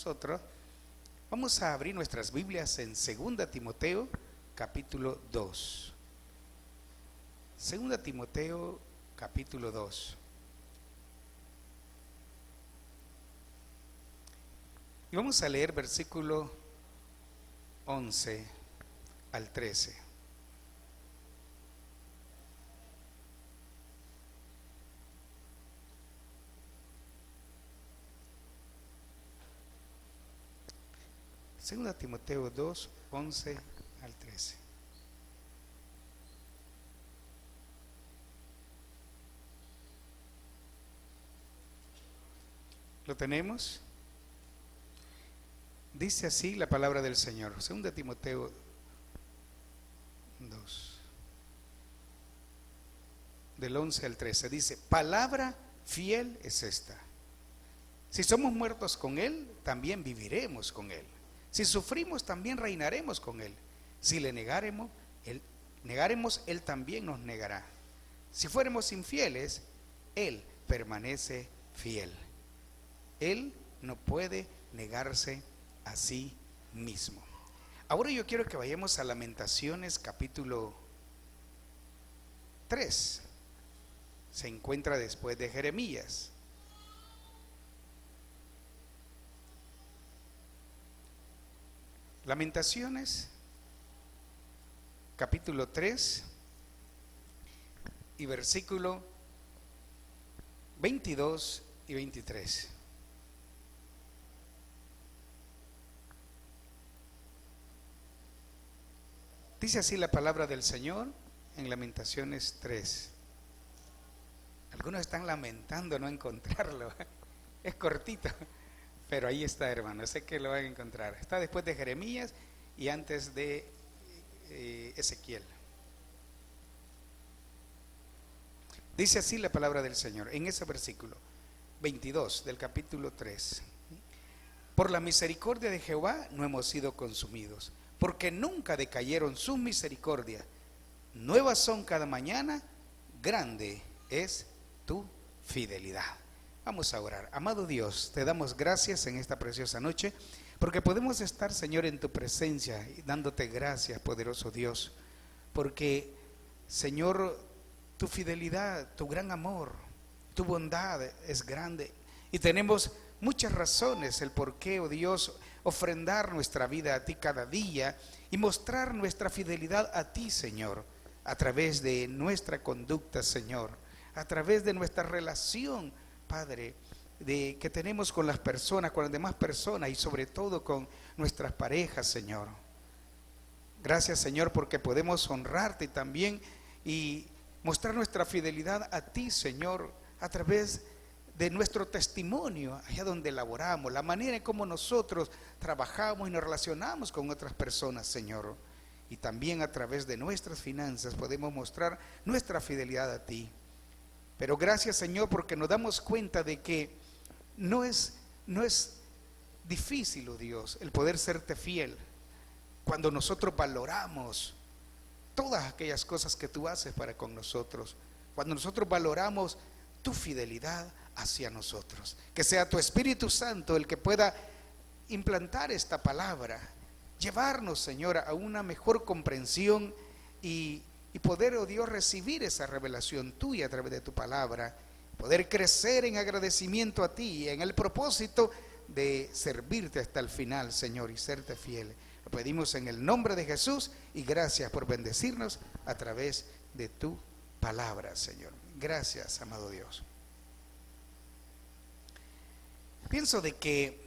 nosotros, vamos a abrir nuestras Biblias en 2 Timoteo capítulo 2. 2 Timoteo capítulo 2. Y vamos a leer versículo 11 al 13. Segunda Timoteo 2, 11 al 13. ¿Lo tenemos? Dice así la palabra del Señor. Segunda Timoteo 2, del 11 al 13. Dice: palabra fiel es esta. Si somos muertos con Él, también viviremos con Él. Si sufrimos, también reinaremos con Él. Si le negaremos, Él también nos negará. Si fuéramos infieles, Él permanece fiel. Él no puede negarse a sí mismo. Ahora yo quiero que vayamos a Lamentaciones capítulo 3. Se encuentra después de Jeremías. Lamentaciones capítulo 3 y versículo 22 y 23. Dice así la palabra del Señor en Lamentaciones 3. Algunos están lamentando no encontrarlo. Es cortito, pero ahí está, hermano. Sé que lo van a encontrar. Está después de Jeremías y antes de Ezequiel. Dice así la palabra del Señor en ese versículo 22 del capítulo 3. Por la misericordia de Jehová no hemos sido consumidos, porque nunca decayeron sus misericordias. Nuevas son cada mañana, grande es tu fidelidad. Vamos a orar. Amado Dios, te damos gracias en esta preciosa noche, porque podemos estar, Señor, en tu presencia y dándote gracias, poderoso Dios, porque, Señor, tu fidelidad, tu gran amor, tu bondad es grande y tenemos muchas razones el por qué, oh Dios, ofrendar nuestra vida a ti cada día y mostrar nuestra fidelidad a ti, Señor, a través de nuestra conducta, Señor, a través de nuestra relación, Padre, que tenemos con las personas, con las demás personas y sobre todo con nuestras parejas, Señor. Gracias, Señor, porque podemos honrarte también y mostrar nuestra fidelidad a ti, Señor, a través de nuestro testimonio, allá donde laboramos, la manera en cómo nosotros trabajamos y nos relacionamos con otras personas, Señor. Y también a través de nuestras finanzas podemos mostrar nuestra fidelidad a ti. Pero gracias, Señor, porque nos damos cuenta de que no es difícil, oh Dios, el poder serte fiel cuando nosotros valoramos todas aquellas cosas que tú haces para con nosotros, cuando nosotros valoramos tu fidelidad hacia nosotros. Que sea tu Espíritu Santo el que pueda implantar esta palabra, llevarnos, Señor, a una mejor comprensión y poder, oh Dios, recibir esa revelación tuya a través de tu palabra, poder crecer en agradecimiento a ti, en el propósito de servirte hasta el final, Señor, y serte fiel. Lo pedimos en el nombre de Jesús y gracias por bendecirnos a través de tu palabra, Señor. Gracias, amado Dios. Pienso de que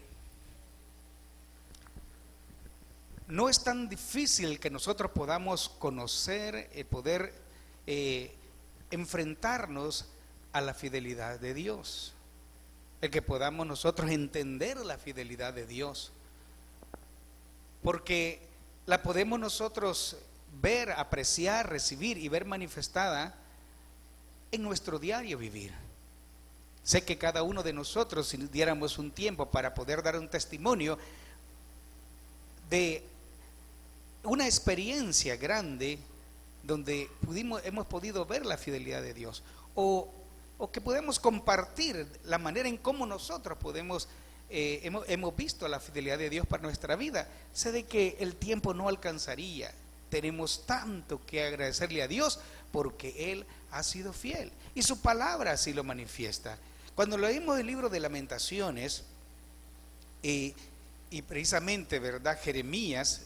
no es tan difícil que nosotros podamos conocer, poder enfrentarnos a la fidelidad de Dios, el que podamos nosotros entender la fidelidad de Dios, porque la podemos nosotros ver, apreciar, recibir y ver manifestada en nuestro diario vivir. Sé que cada uno de nosotros, si diéramos un tiempo para poder dar un testimonio de una experiencia grande donde hemos podido ver la fidelidad de Dios, o que podemos compartir la manera en cómo nosotros podemos hemos visto la fidelidad de Dios para nuestra vida. Sé de que el tiempo no alcanzaría. Tenemos tanto que agradecerle a Dios porque Él ha sido fiel y su palabra así lo manifiesta. Cuando leímos el libro de Lamentaciones y precisamente, ¿verdad?, Jeremías,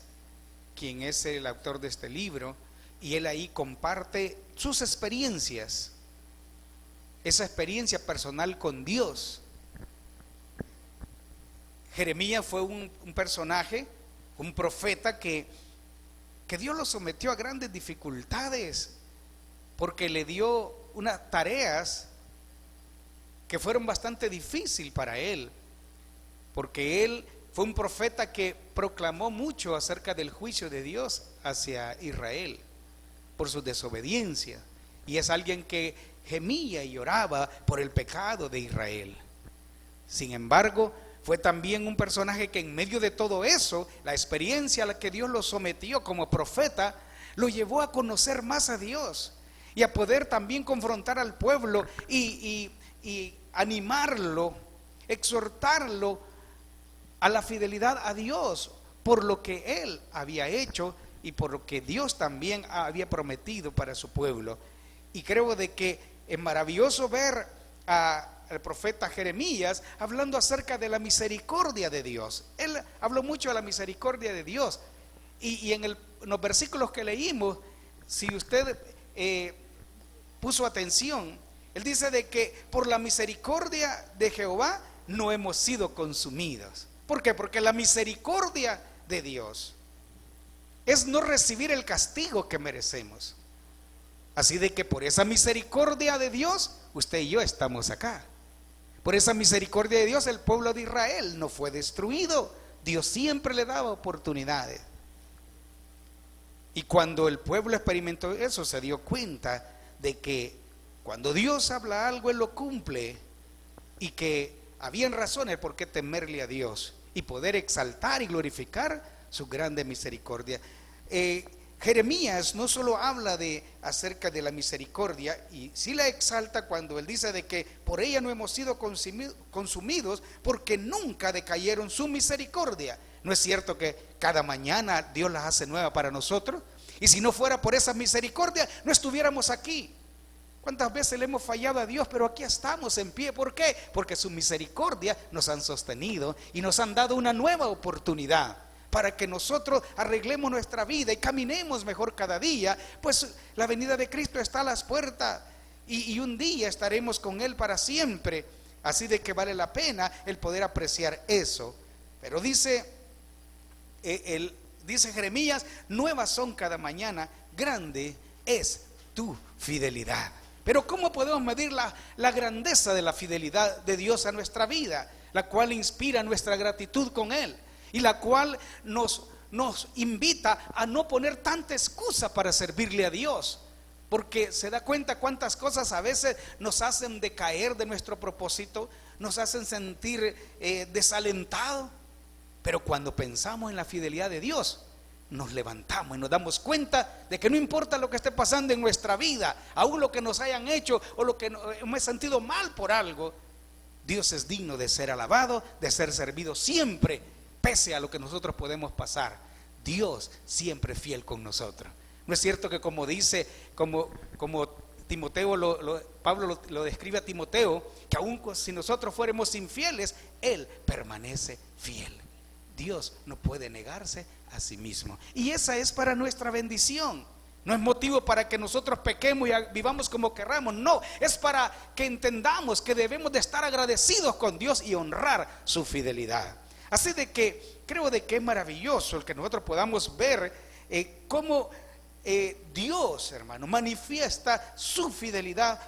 quien es el autor de este libro, y él ahí comparte sus experiencias, esa experiencia personal con Dios. Jeremías fue un personaje, un profeta que Dios lo sometió a grandes dificultades porque le dio unas tareas que fueron bastante difíciles para él, porque él fue un profeta que proclamó mucho acerca del juicio de Dios hacia Israel por su desobediencia, y es alguien que gemía y lloraba por el pecado de Israel. Sin embargo, fue también un personaje que en medio de todo eso, la experiencia a la que Dios lo sometió como profeta, lo llevó a conocer más a Dios y a poder también confrontar al pueblo y animarlo, exhortarlo a la fidelidad a Dios por lo que él había hecho y por lo que Dios también había prometido para su pueblo. Y creo de que es maravilloso ver al profeta Jeremías hablando acerca de la misericordia de Dios. Él habló mucho de la misericordia de Dios y en los versículos que leímos, si usted puso atención, él dice de que por la misericordia de Jehová no hemos sido consumidos. ¿Por qué? Porque la misericordia de Dios es no recibir el castigo que merecemos. Así de que por esa misericordia de Dios, usted y yo estamos acá. Por esa misericordia de Dios, el pueblo de Israel no fue destruido. Dios siempre le daba oportunidades. Y cuando el pueblo experimentó eso, se dio cuenta de que cuando Dios habla algo, Él lo cumple, y que habían razones por qué temerle a Dios y poder exaltar y glorificar su grande misericordia. Jeremías no solo habla acerca de la misericordia, y sí la exalta cuando él dice de que por ella no hemos sido consumidos porque nunca decayeron su misericordia. ¿No es cierto que cada mañana Dios las hace nuevas para nosotros? Y si no fuera por esa misericordia, no estuviéramos aquí. ¿Cuántas veces le hemos fallado a Dios? Pero aquí estamos en pie. ¿Por qué? Porque su misericordia nos han sostenido y nos han dado una nueva oportunidad para que nosotros arreglemos nuestra vida y caminemos mejor cada día. Pues la venida de Cristo está a las puertas y un día estaremos con Él para siempre. Así de que vale la pena el poder apreciar eso. Pero dice Jeremías, nuevas son cada mañana, grande es tu fidelidad. Pero ¿cómo podemos medir la grandeza de la fidelidad de Dios a nuestra vida? La cual inspira nuestra gratitud con Él y la cual nos invita a no poner tanta excusa para servirle a Dios, porque se da cuenta cuántas cosas a veces nos hacen decaer de nuestro propósito, nos hacen sentir desalentados. Pero cuando pensamos en la fidelidad de Dios, nos levantamos y nos damos cuenta de que no importa lo que esté pasando en nuestra vida, aún lo que nos hayan hecho o lo que hemos sentido mal por algo, Dios es digno de ser alabado, de ser servido siempre, pese a lo que nosotros podemos pasar. Dios siempre es fiel con nosotros. ¿No es cierto que como dice, como Timoteo, Pablo lo describe a Timoteo, que aún si nosotros fuéramos infieles, Él permanece fiel? Dios no puede negarse a sí mismo. Y esa es para nuestra bendición. No es motivo para que nosotros pequemos y vivamos como querramos. No, es para que entendamos que debemos de estar agradecidos con Dios y honrar su fidelidad. Así de que creo de que es maravilloso el que nosotros podamos ver cómo Dios, hermano, manifiesta su fidelidad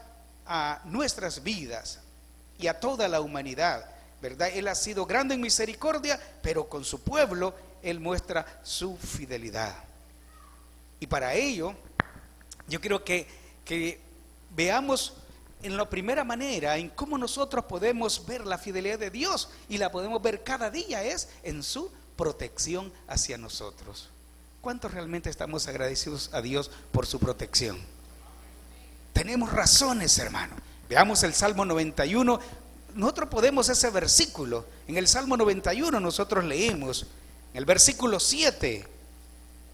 a nuestras vidas y a toda la humanidad, ¿verdad? Él ha sido grande en misericordia, pero con su pueblo Él muestra su fidelidad. Y para ello, yo quiero que veamos en la primera manera en cómo nosotros podemos ver la fidelidad de Dios, y la podemos ver cada día, es en su protección hacia nosotros. ¿Cuántos realmente estamos agradecidos a Dios por su protección? Tenemos razones, hermano. Veamos el Salmo 91. nosotros podemos ese versículo, en el Salmo 91 nosotros leímos, en el versículo 7,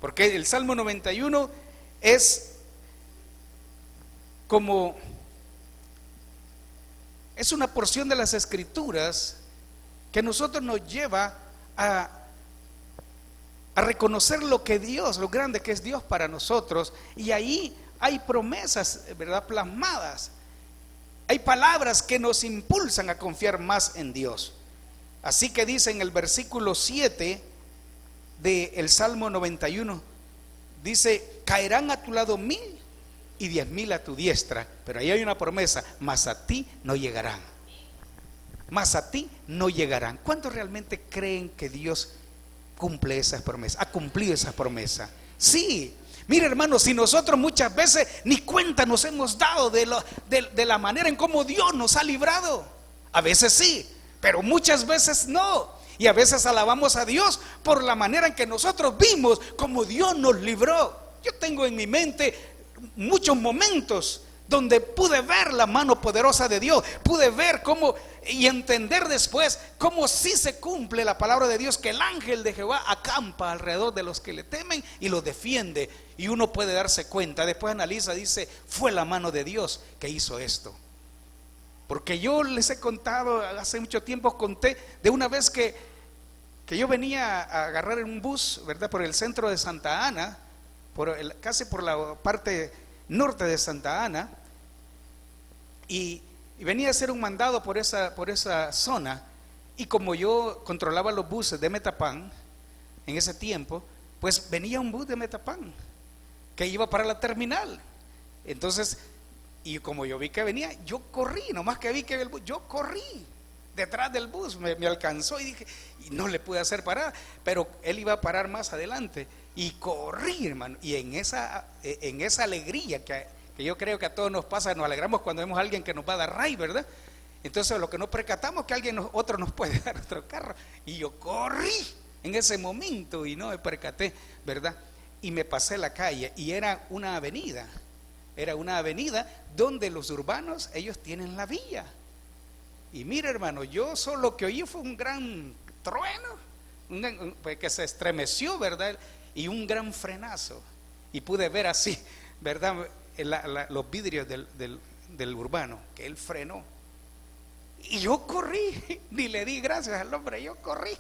porque el Salmo 91 es como, es una porción de las Escrituras que a nosotros nos lleva a reconocer lo que Dios, lo grande que es Dios para nosotros, y ahí hay promesas, ¿verdad?, plasmadas. Hay palabras que nos impulsan a confiar más en Dios. Así que dice en el versículo 7 del Salmo 91, dice: caerán a tu lado 1000 y 10,000 a tu diestra, pero ahí hay una promesa: mas a ti no llegarán. Mas a ti no llegarán. ¿Cuántos realmente creen que Dios cumple esas promesas? ¿Ha cumplido esas promesas? Sí. Mire, hermano, si nosotros muchas veces ni cuenta nos hemos dado de la manera en cómo Dios nos ha librado. A veces sí, pero muchas veces no. Y a veces alabamos a Dios por la manera en que nosotros vimos cómo Dios nos libró. Yo tengo en mi mente muchos momentos donde pude ver la mano poderosa de Dios, pude ver cómo y entender después cómo sí se cumple la palabra de Dios, que el ángel de Jehová acampa alrededor de los que le temen y los defiende. Y uno puede darse cuenta, después analiza, dice: fue la mano de Dios que hizo esto. Porque yo les he contado, hace mucho tiempo conté de una vez que yo venía a agarrar un bus, ¿verdad?, por el centro de Santa Ana, casi por la parte norte de Santa Ana, y venía a hacer un mandado por esa zona. Y como yo controlaba los buses de Metapán en ese tiempo, pues venía un bus de Metapán que iba para la terminal. Entonces, y como yo vi que venía, yo corrí, nomás que vi que el bus, yo corrí detrás del bus, me alcanzó y dije, y no le pude hacer parar, pero él iba a parar más adelante, y corrí, hermano. Y en esa alegría que yo creo que a todos nos pasa, nos alegramos cuando vemos a alguien que nos va a dar ray, ¿verdad? Entonces lo que nos percatamos que otro nos puede dar otro carro, y yo corrí en ese momento y no me percaté, ¿verdad? Y me pasé la calle, y era una avenida donde los urbanos, ellos tienen la vía. Y mira, hermano, yo solo que oí fue un gran trueno, pues que se estremeció, ¿verdad? Y un gran frenazo, y pude ver así, ¿verdad?, los vidrios del urbano, que él frenó. Y yo corrí, ni le di gracias al hombre, yo corrí,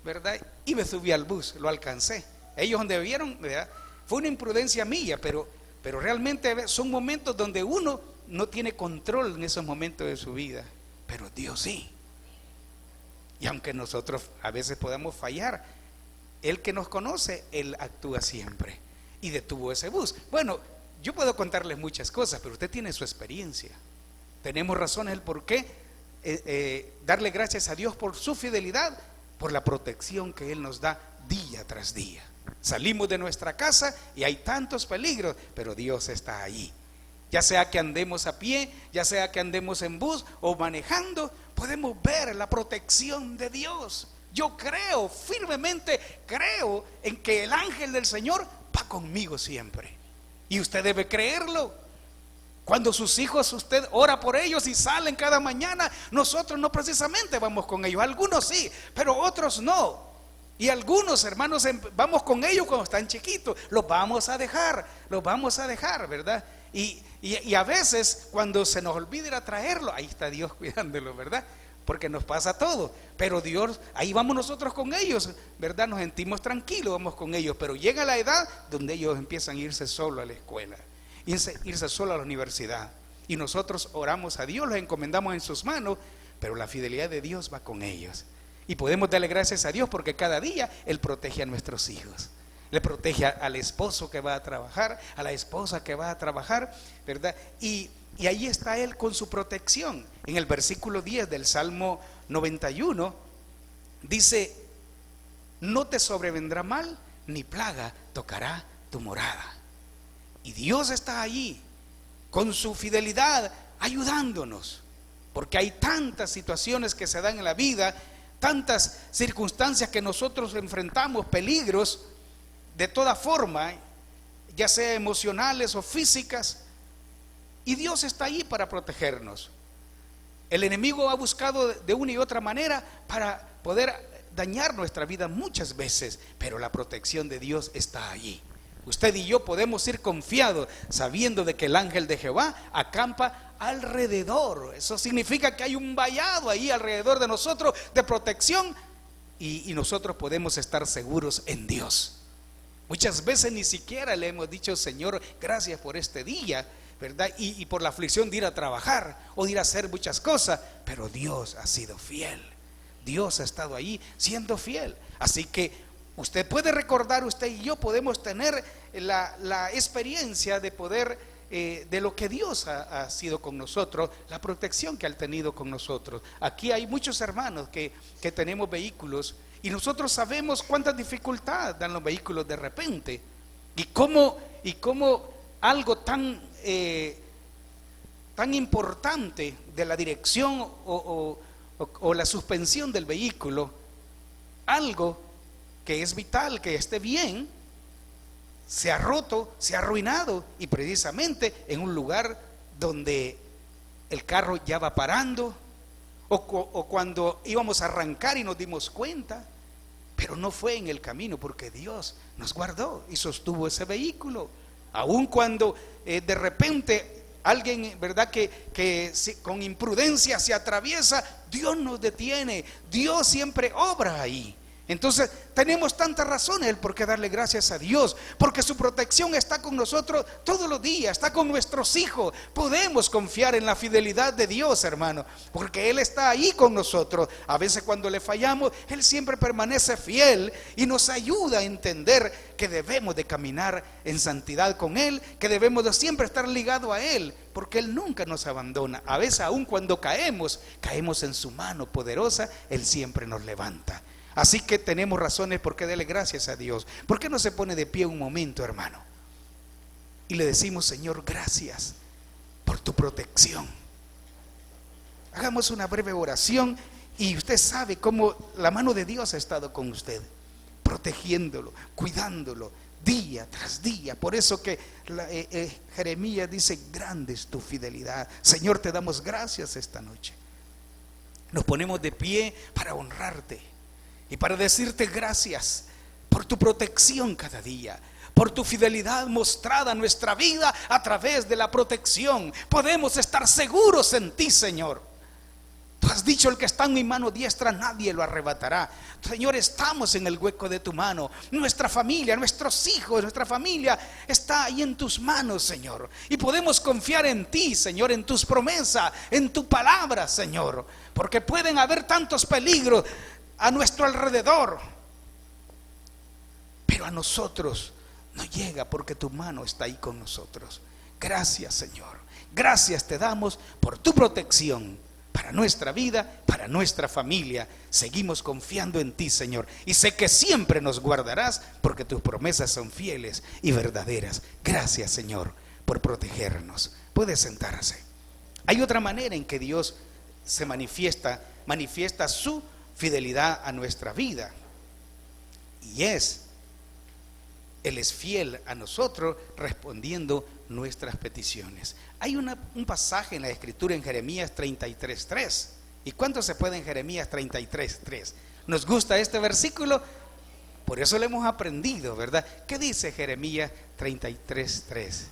¿verdad? Y me subí al bus, lo alcancé. Ellos donde vieron, ¿verdad?, fue una imprudencia mía, pero realmente son momentos donde uno no tiene control en esos momentos de su vida, pero Dios sí. Y aunque nosotros a veces podamos fallar, el que nos conoce, Él actúa siempre. Y detuvo ese bus. Bueno, yo puedo contarles muchas cosas, pero usted tiene su experiencia. Tenemos razones del por qué darle gracias a Dios por su fidelidad, por la protección que Él nos da día tras día. Salimos de nuestra casa y hay tantos peligros, pero Dios está allí. Ya sea que andemos a pie, ya sea que andemos en bus o manejando, podemos ver la protección de Dios. Yo creo, firmemente creo en que el ángel del Señor va conmigo siempre. Y usted debe creerlo. Cuando sus hijos, usted ora por ellos y salen cada mañana, nosotros no precisamente vamos con ellos. Algunos sí, pero otros no. Y algunos hermanos vamos con ellos cuando están chiquitos. Los vamos a dejar, ¿verdad? Y a veces cuando se nos olvida ir a traerlo, ahí está Dios cuidándolo, ¿verdad? Porque nos pasa todo, pero Dios, ahí vamos nosotros con ellos, ¿verdad? Nos sentimos tranquilos, vamos con ellos, pero llega la edad donde ellos empiezan a irse solo a la escuela, irse solo a la universidad, y nosotros oramos a Dios, los encomendamos en sus manos, pero la fidelidad de Dios va con ellos, y podemos darle gracias a Dios porque cada día Él protege a nuestros hijos. Le protege al esposo que va a trabajar, a la esposa que va a trabajar, ¿verdad? Y ahí está Él con su protección. En el versículo 10 del Salmo 91 dice: no te sobrevendrá mal, ni plaga tocará tu morada. Y Dios está allí con su fidelidad ayudándonos, porque hay tantas situaciones que se dan en la vida, tantas circunstancias que nosotros enfrentamos, peligros de toda forma, ya sea emocionales o físicas, y Dios está ahí para protegernos. El enemigo ha buscado de una y otra manera para poder dañar nuestra vida muchas veces, pero la protección de Dios está allí. Usted y yo podemos ir confiados sabiendo de que el ángel de Jehová acampa alrededor. Eso significa que hay un vallado ahí alrededor de nosotros de protección, y nosotros podemos estar seguros en Dios. Muchas veces ni siquiera le hemos dicho: Señor, gracias por este día, ¿verdad? Y por la aflicción de ir a trabajar o de ir a hacer muchas cosas, pero Dios ha sido fiel. Dios ha estado ahí siendo fiel. Así que usted puede recordar, usted y yo podemos tener la experiencia de poder, de lo que Dios ha sido con nosotros, la protección que ha tenido con nosotros. Aquí hay muchos hermanos que tenemos vehículos, y nosotros sabemos cuántas dificultades dan los vehículos de repente, y cómo algo tan importante de la dirección o la suspensión del vehículo, algo que es vital, que esté bien, se ha roto, se ha arruinado, y precisamente en un lugar donde el carro ya va parando, o cuando íbamos a arrancar y nos dimos cuenta, pero no fue en el camino, porque Dios nos guardó y sostuvo ese vehículo. Aun cuando de repente alguien, ¿verdad?, que con imprudencia se atraviesa, Dios nos detiene. Dios siempre obra ahí. Entonces tenemos tantas razones por qué darle gracias a Dios, porque su protección está con nosotros todos los días, está con nuestros hijos. Podemos confiar en la fidelidad de Dios, hermano, porque Él está ahí con nosotros. A veces cuando le fallamos, Él siempre permanece fiel y nos ayuda a entender que debemos de caminar en santidad con Él, que debemos de siempre estar ligados a Él, porque Él nunca nos abandona. A veces aun cuando caemos en su mano poderosa, Él siempre nos levanta. Así que tenemos razones por qué darle gracias a Dios. ¿Por qué no se pone de pie un momento, hermano? Y le decimos: Señor, gracias por tu protección. Hagamos una breve oración, y usted sabe cómo la mano de Dios ha estado con usted, protegiéndolo, cuidándolo día tras día. Por eso que Jeremías dice: grande es tu fidelidad. Señor, te damos gracias esta noche. Nos ponemos de pie para honrarte y para decirte gracias por tu protección cada día, por tu fidelidad mostrada en nuestra vida a través de la protección. Podemos estar seguros en ti, Señor. Tú has dicho: el que está en mi mano diestra, nadie lo arrebatará. Señor, estamos en el hueco de tu mano. Nuestra familia, nuestros hijos, nuestra familia está ahí en tus manos, Señor. Y podemos confiar en ti, Señor, en tus promesas, en tu palabra, Señor. Porque pueden haber tantos peligros a nuestro alrededor, pero a nosotros no llega, porque tu mano está ahí con nosotros. Gracias, Señor. Gracias te damos por tu protección para nuestra vida, para nuestra familia. Seguimos confiando en ti, Señor, y sé que siempre nos guardarás, porque tus promesas son fieles y verdaderas. Gracias, Señor, por protegernos. Puede sentarse. Hay otra manera en que Dios se manifiesta su fidelidad a nuestra vida, y Él es fiel a nosotros respondiendo nuestras peticiones. Hay un pasaje en la Escritura, en Jeremías 33:3. ¿Y cuánto se puede en Jeremías 33:3? ¿Nos gusta este versículo? Por eso lo hemos aprendido, ¿verdad? ¿Qué dice Jeremías 33:3?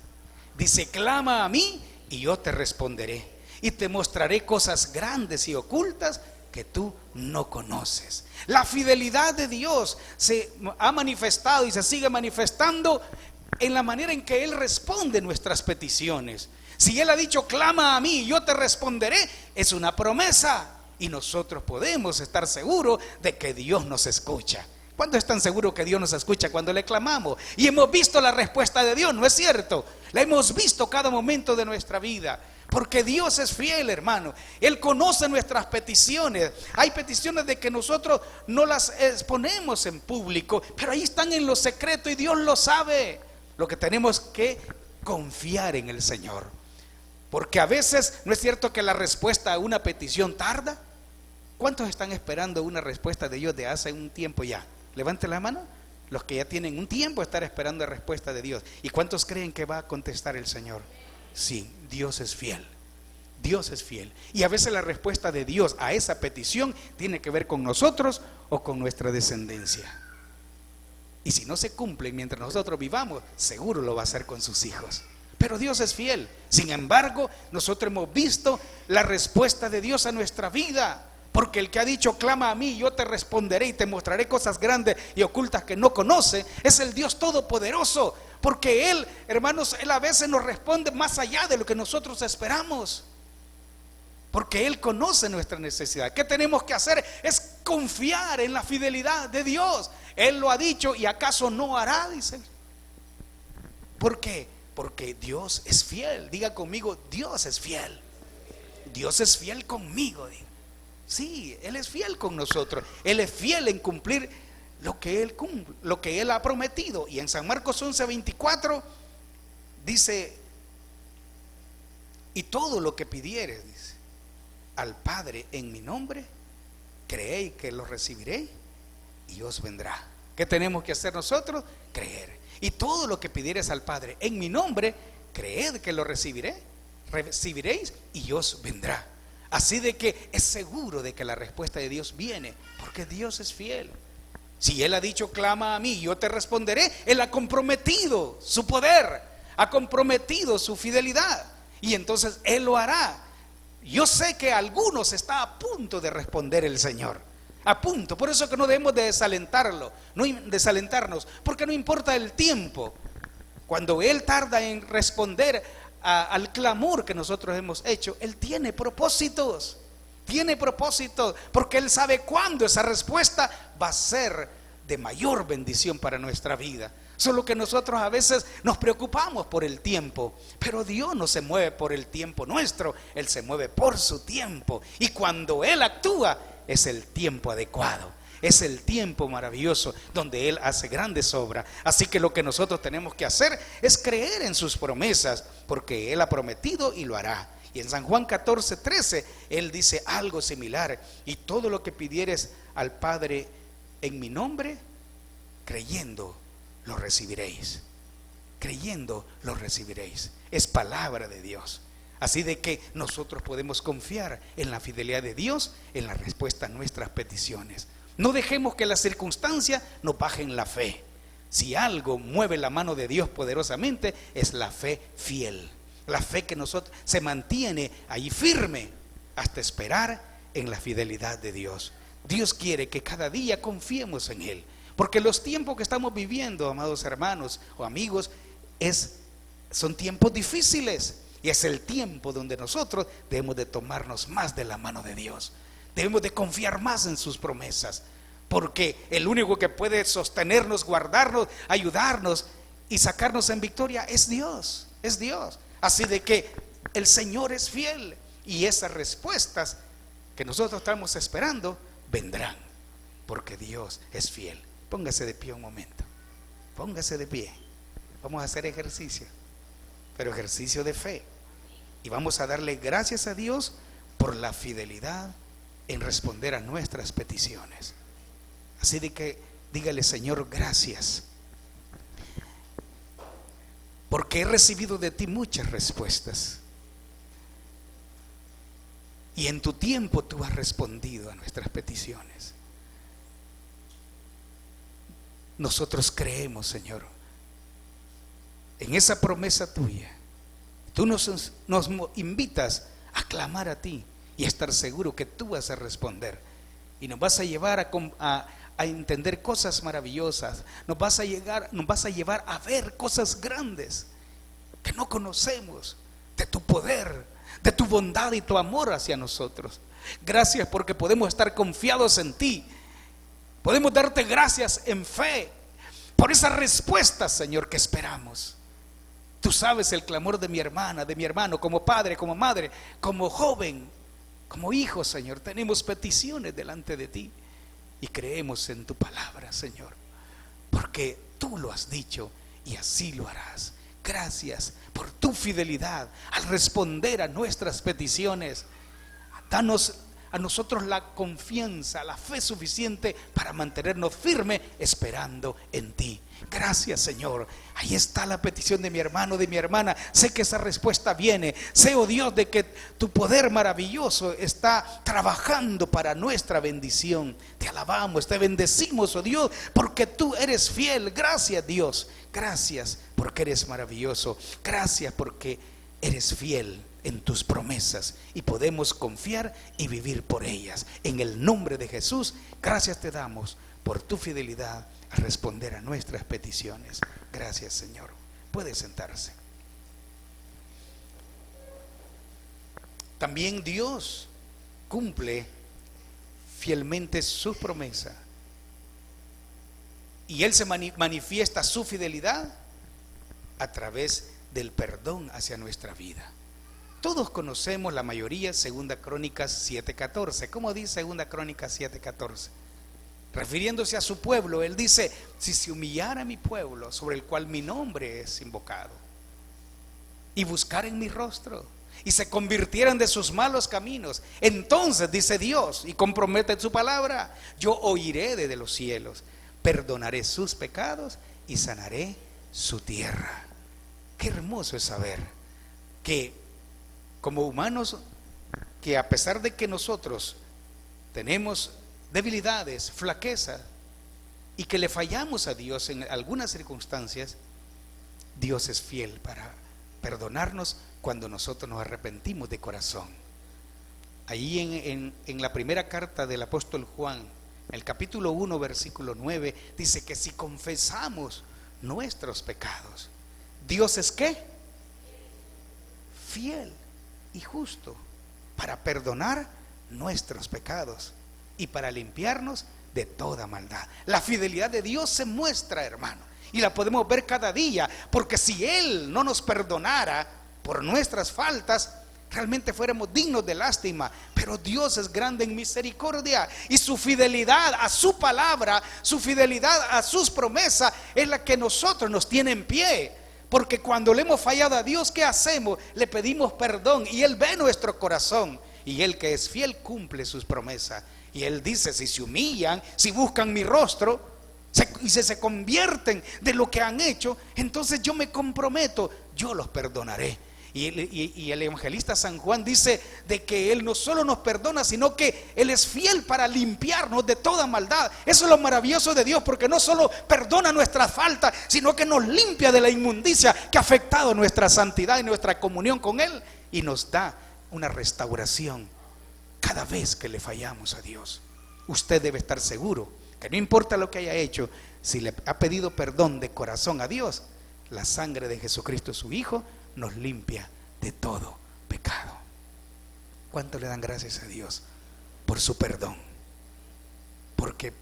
Dice: clama a mí y yo te responderé, y te mostraré cosas grandes y ocultas que tú no conoces. La fidelidad de Dios se ha manifestado y se sigue manifestando en la manera en que Él responde nuestras peticiones. Si Él ha dicho: clama a mí y yo te responderé, es una promesa, y nosotros podemos estar seguros de que Dios nos escucha. ¿Cuántos están seguros que Dios nos escucha cuando le clamamos? Y hemos visto la respuesta de Dios, ¿no es cierto? La hemos visto cada momento de nuestra vida. Porque Dios es fiel, hermano. Él conoce nuestras peticiones. Hay peticiones de que nosotros no las exponemos en público, pero ahí están en lo secreto y Dios lo sabe. Lo que tenemos que confiar en el Señor. Porque a veces, ¿no es cierto que la respuesta a una petición tarda? ¿Cuántos están esperando una respuesta de Dios de hace un tiempo ya? Levante la mano. Los que ya tienen un tiempo estar esperando la respuesta de Dios. ¿Y cuántos creen que va a contestar el Señor? Sí, Dios es fiel. Dios es fiel. Y a veces la respuesta de Dios a esa petición tiene que ver con nosotros o con nuestra descendencia. Y si no se cumple mientras nosotros vivamos, seguro lo va a hacer con sus hijos. Pero Dios es fiel. Sin embargo, nosotros hemos visto la respuesta de Dios a nuestra vida. Porque el que ha dicho, clama a mí, yo te responderé y te mostraré cosas grandes y ocultas que no conoce, es el Dios todopoderoso. Porque Él, hermanos, Él a veces nos responde más allá de lo que nosotros esperamos. Porque Él conoce nuestra necesidad. ¿Qué tenemos que hacer? Es confiar en la fidelidad de Dios. Él lo ha dicho y acaso no hará, dice. ¿Por qué? Porque Dios es fiel. Diga conmigo, Dios es fiel. Dios es fiel conmigo. Diga. Sí, Él es fiel con nosotros. Él es fiel en cumplir lo que Él cumple, lo que Él ha prometido. Y en San Marcos 11:24 dice: y todo lo que pidieres, dice, al Padre en mi nombre, creéis que lo recibiré y os vendrá. ¿Qué tenemos que hacer nosotros? Creer. Y todo lo que pidieres al Padre en mi nombre, creed que lo recibiréis y os vendrá. Así de que es seguro de que la respuesta de Dios viene, porque Dios es fiel. Si Él ha dicho, clama a mí, yo te responderé, Él ha comprometido su poder, ha comprometido su fidelidad, y entonces Él lo hará. Yo sé que a algunos está a punto de responder el Señor, a punto. Por eso que no debemos de desalentarnos, porque no importa el tiempo. Cuando Él tarda en responder al clamor que nosotros hemos hecho, Él tiene propósitos, porque Él sabe cuándo esa respuesta va a ser de mayor bendición para nuestra vida. Solo que nosotros a veces nos preocupamos por el tiempo, pero Dios no se mueve por el tiempo nuestro, Él se mueve por su tiempo. Y cuando Él actúa, es el tiempo adecuado, es el tiempo maravilloso donde Él hace grandes obras. Así que lo que nosotros tenemos que hacer es creer en sus promesas, porque Él ha prometido y lo hará. Y en San Juan 14:13 Él dice algo similar: y todo lo que pidieres al Padre en mi nombre, creyendo lo recibiréis. Creyendo lo recibiréis. Es palabra de Dios. Así de que nosotros podemos confiar en la fidelidad de Dios, en la respuesta a nuestras peticiones. No dejemos que las circunstancias nos bajen la fe. Si algo mueve la mano de Dios poderosamente, es la fe fiel. La fe que nosotros se mantiene ahí firme hasta esperar en la fidelidad de Dios. Dios quiere que cada día confiemos en Él, porque los tiempos que estamos viviendo, amados hermanos o amigos, son tiempos difíciles, y es el tiempo donde nosotros debemos de tomarnos más de la mano de Dios. Debemos de confiar más en sus promesas, porque el único que puede sostenernos, guardarnos, ayudarnos y sacarnos en victoria es Dios, es Dios. Así de que el Señor es fiel, y esas respuestas que nosotros estamos esperando vendrán, porque Dios es fiel. Póngase de pie un momento, póngase de pie. Vamos a hacer ejercicio, pero ejercicio de fe, y vamos a darle gracias a Dios por la fidelidad en responder a nuestras peticiones. Así de que dígale: Señor, gracias, porque he recibido de ti muchas respuestas, y en tu tiempo tú has respondido a nuestras peticiones. Nosotros creemos, Señor, en esa promesa tuya. Tú nos invitas a clamar a ti y a estar seguro que tú vas a responder, y nos vas a llevar a entender cosas maravillosas. Nos vas a llevar a ver cosas grandes que no conocemos, de tu poder, de tu bondad y tu amor hacia nosotros. Gracias porque podemos estar confiados en ti. Podemos darte gracias en fe por esa respuesta, Señor, que esperamos. Tú sabes el clamor de mi hermana, de mi hermano, como padre, como madre, como joven, como hijo, Señor. Tenemos peticiones delante de ti y creemos en tu palabra, Señor, porque tú lo has dicho y así lo harás. Gracias por tu fidelidad al responder a nuestras peticiones. Danos a nosotros la confianza, la fe suficiente para mantenernos firmes esperando en ti. Gracias, Señor. Ahí está la petición de mi hermano, de mi hermana. Sé que esa respuesta viene. Sé, oh Dios, de que tu poder maravilloso está trabajando para nuestra bendición. Te alabamos, te bendecimos, oh Dios, porque tú eres fiel. Gracias, Dios. Gracias porque eres maravilloso. Gracias porque eres fiel en tus promesas y podemos confiar y vivir por ellas. En el nombre de Jesús, gracias te damos por tu fidelidad a responder a nuestras peticiones. Gracias, Señor. Puede sentarse. También Dios cumple fielmente sus promesas y Él se manifiesta su fidelidad a través del perdón hacia nuestra vida. Todos conocemos, la mayoría, 2 Crónicas 7:14. ¿Cómo dice 2 Crónicas 7:14? Refiriéndose a su pueblo, Él dice: si se humillara mi pueblo, sobre el cual mi nombre es invocado, y buscaren mi rostro, y se convirtieran de sus malos caminos, entonces, dice Dios, y compromete su palabra, yo oiré desde los cielos, perdonaré sus pecados y sanaré su tierra. Qué hermoso es saber que como humanos, que a pesar de que nosotros tenemos debilidades, flaquezas, y que le fallamos a Dios en algunas circunstancias, Dios es fiel para perdonarnos cuando nosotros nos arrepentimos de corazón. Ahí en la primera carta del apóstol Juan, el capítulo 1, versículo 9, dice que si confesamos nuestros pecados, Dios es ¿qué? Fiel y justo para perdonar nuestros pecados y para limpiarnos de toda maldad. La fidelidad de Dios se muestra, hermano, y la podemos ver cada día, porque si Él no nos perdonara por nuestras faltas, realmente fuéramos dignos de lástima. Pero Dios es grande en misericordia, y su fidelidad a su palabra, su fidelidad a sus promesas es la que nosotros nos tiene en pie. Porque cuando le hemos fallado a Dios, ¿qué hacemos? Le pedimos perdón y Él ve nuestro corazón, y Él que es fiel cumple sus promesas. Y Él dice: si se humillan, si buscan mi rostro y se convierten de lo que han hecho, entonces yo me comprometo, yo los perdonaré. Y el evangelista San Juan dice de que Él no solo nos perdona, sino que Él es fiel para limpiarnos de toda maldad. Eso es lo maravilloso de Dios, porque no solo perdona nuestras faltas, sino que nos limpia de la inmundicia que ha afectado nuestra santidad y nuestra comunión con Él, y nos da una restauración cada vez que le fallamos a Dios. Usted debe estar seguro que no importa lo que haya hecho, si le ha pedido perdón de corazón a Dios, la sangre de Jesucristo, su Hijo, nos limpia de todo pecado. ¿Cuánto le dan gracias a Dios por su perdón? Porque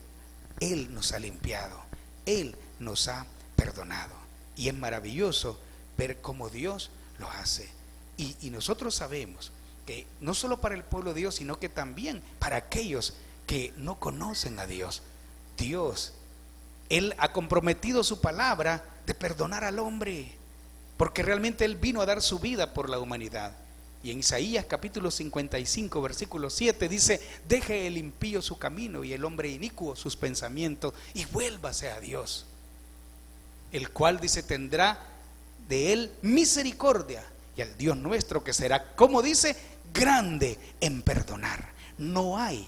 Él nos ha limpiado, Él nos ha perdonado, y es maravilloso ver cómo Dios lo hace. Y nosotros sabemos que no solo para el pueblo de Dios, sino que también para aquellos que no conocen a Dios, Dios, Él ha comprometido su palabra de perdonar al hombre, porque realmente Él vino a dar su vida por la humanidad. Y en Isaías capítulo 55 versículo 7 dice: deje el impío su camino y el hombre inicuo sus pensamientos, y vuélvase a Dios, el cual, dice, tendrá de él misericordia, y al Dios nuestro, que será, como dice, grande en perdonar. No hay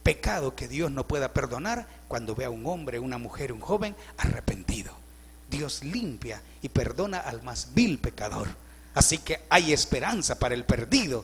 pecado que Dios no pueda perdonar cuando ve a un hombre, una mujer, un joven arrepentido. Dios limpia y perdona al más vil pecador. Así que hay esperanza para el perdido.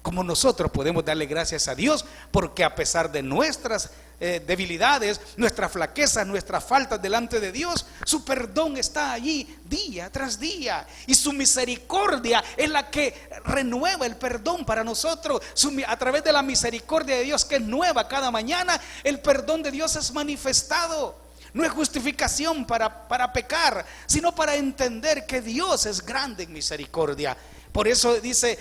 Como nosotros podemos darle gracias a Dios, porque a pesar de nuestras debilidades, nuestras flaquezas, nuestras faltas delante de Dios, su perdón está allí día tras día, y su misericordia es la que renueva el perdón para nosotros. A través de la misericordia de Dios, que es nueva cada mañana, el perdón de Dios es manifestado. No es justificación para pecar, sino para entender que Dios es grande en misericordia. Por eso dice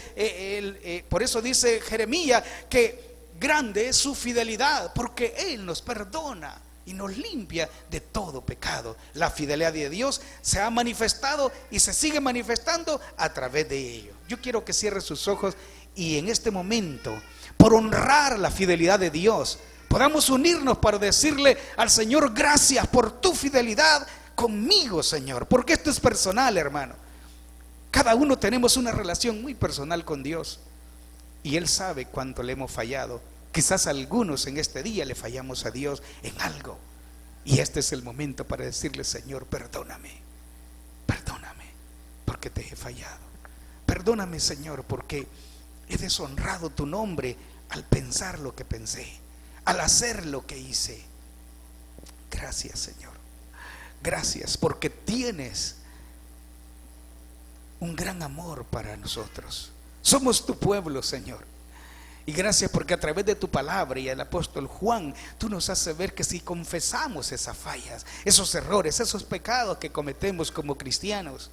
Jeremías que grande es su fidelidad, porque Él nos perdona y nos limpia de todo pecado. La fidelidad de Dios se ha manifestado y se sigue manifestando a través de ello. Yo quiero que cierre sus ojos y en este momento, por honrar la fidelidad de Dios, podamos unirnos para decirle al Señor: gracias por tu fidelidad conmigo, Señor, porque esto es personal, hermano. Cada uno tenemos una relación muy personal con Dios y Él sabe cuánto le hemos fallado. Quizás algunos en este día le fallamos a Dios en algo, y este es el momento para decirle: Señor, perdóname, perdóname porque te he fallado. Perdóname, Señor, porque he deshonrado tu nombre al pensar lo que pensé, al hacer lo que hice. Gracias, Señor. Gracias porque tienes un gran amor para nosotros. Somos tu pueblo, Señor. Y gracias porque a través de tu palabra y el apóstol Juan, tú nos haces ver que si confesamos esas fallas, esos errores, esos pecados que cometemos como cristianos,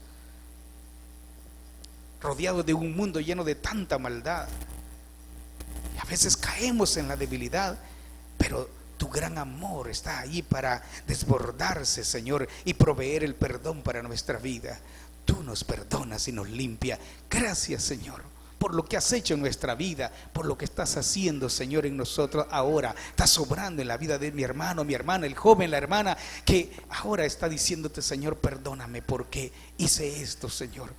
rodeados de un mundo lleno de tanta maldad, y a veces caemos en la debilidad, pero tu gran amor está ahí para desbordarse, Señor, y proveer el perdón para nuestra vida. Tú nos perdonas y nos limpia. Gracias, Señor, por lo que has hecho en nuestra vida, por lo que estás haciendo, Señor, en nosotros ahora. Estás obrando en la vida de mi hermano, mi hermana, el joven, la hermana, que ahora está diciéndote: Señor, perdóname porque hice esto, Señor,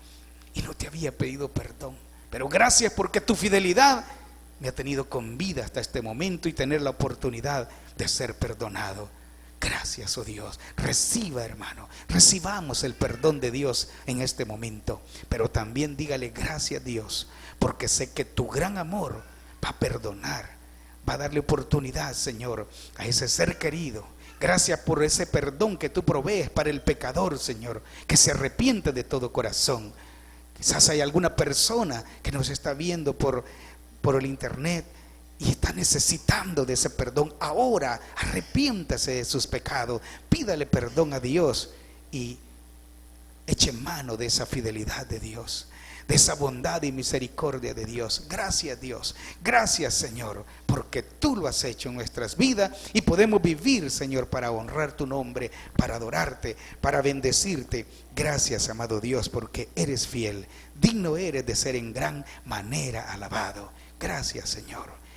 y no te había pedido perdón. Pero gracias porque tu fidelidad me ha tenido con vida hasta este momento y tener la oportunidad de ser perdonado. Gracias, oh Dios. Reciba, hermano, recibamos el perdón de Dios en este momento, pero también dígale: gracias, Dios, porque sé que tu gran amor va a perdonar, va a darle oportunidad, Señor, a ese ser querido. Gracias por ese perdón que tú provees para el pecador, Señor, que se arrepiente de todo corazón. Quizás hay alguna persona que nos está viendo por el internet y está necesitando de ese perdón. Ahora arrepiéntase de sus pecados, pídale perdón a Dios y eche mano de esa fidelidad de Dios, de esa bondad y misericordia de Dios. Gracias, Dios. Gracias, Señor, porque tú lo has hecho en nuestras vidas y podemos vivir, Señor, para honrar tu nombre, para adorarte, para bendecirte. Gracias, amado Dios, porque eres fiel. Digno eres de ser en gran manera alabado. Gracias, Señor.